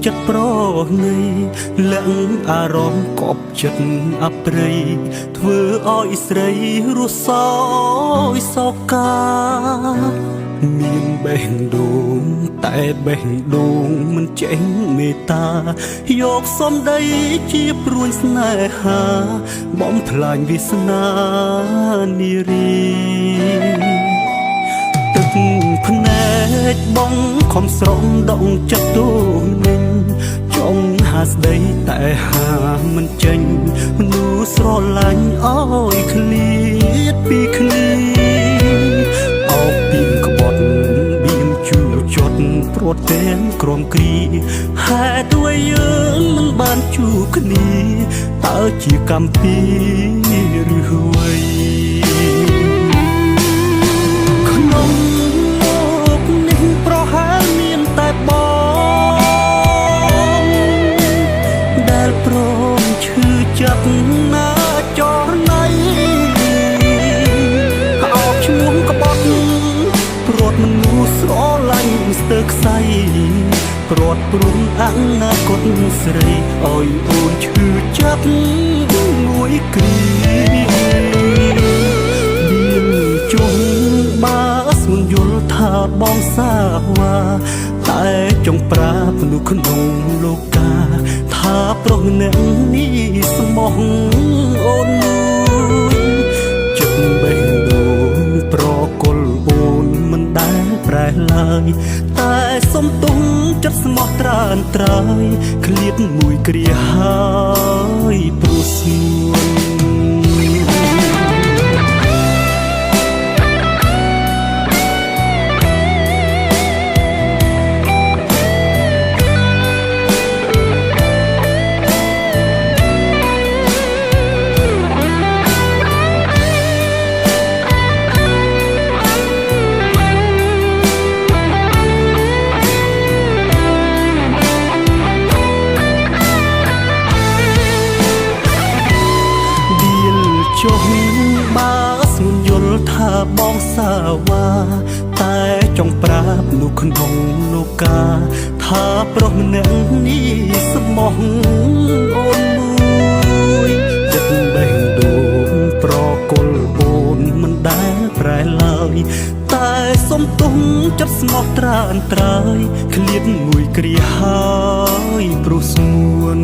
ចិត្តប្រណីលាក់អារម្មណ៍កប់ចិត្តអប្រ័យធ្វើឲ្យស្រីរស់សោយសោកាមានបេះដូងតែបេះដូងមិនចេញមេត្តាយកសំដីជាព្រួញស្នេហាបំផ្លាញវាសនានារីទឹកភ្នែកបងខំស្រង់ដងចិត្តទូនឹងចង់ហាស្ដីតែហាមិនចេញមនុស្សស្រឡាញ់អើយឃ្លាតពីគ្នាអោបពីក្បត់បៀមជួចត់ព្រួតទាំងក្រមគ្រីហេតុអ្វីយើងមិនបានជួបគ្នាតើជាកម្មពីឬអ្វីក្នុងលោកនេះប្រហែលមានតែបងដែលព្រមឈឺចិត្តណាចរណៃអោបឈ្មោះក្បត់ព្រួតមនុស្សស្រឡាញ់ស្ទើរខ្សែព្រាត់ព្រុងអនាគតស្រីឲ្យអូនឈឺចិត្តមួយគ្រាមានជុំបាស្មុនយល់ថាបងសាវ៉ាតែចង់ប្រាប់មនុស្សក្នុងលោកាថាប្រុសម្នាក់នេះស្មោះអូនមួយចិត្តបេះដូងប្រគល់អូនមិនដែលប្រែឡើយតែសុំទុំចិត្តស្មោះត្រានត្រើយឃ្លាតមួយគ្រាហើយព្រោះស្មួនចុះបើស្មុនយល់ថាបងសាវ៉ាតែចង់ប្រាប់លោកក្នុងលោកាថាប្រុសម្នាក់នេះស្មោះអូនមួយចិត្តបេះដូងប្រគល់អូនមិនដែលប្រែឡើយតែសុំទុំចិត្តស្មោះត្រានត្រើយឃ្លាតមួយគ្រាហើយព្រោះស្មួន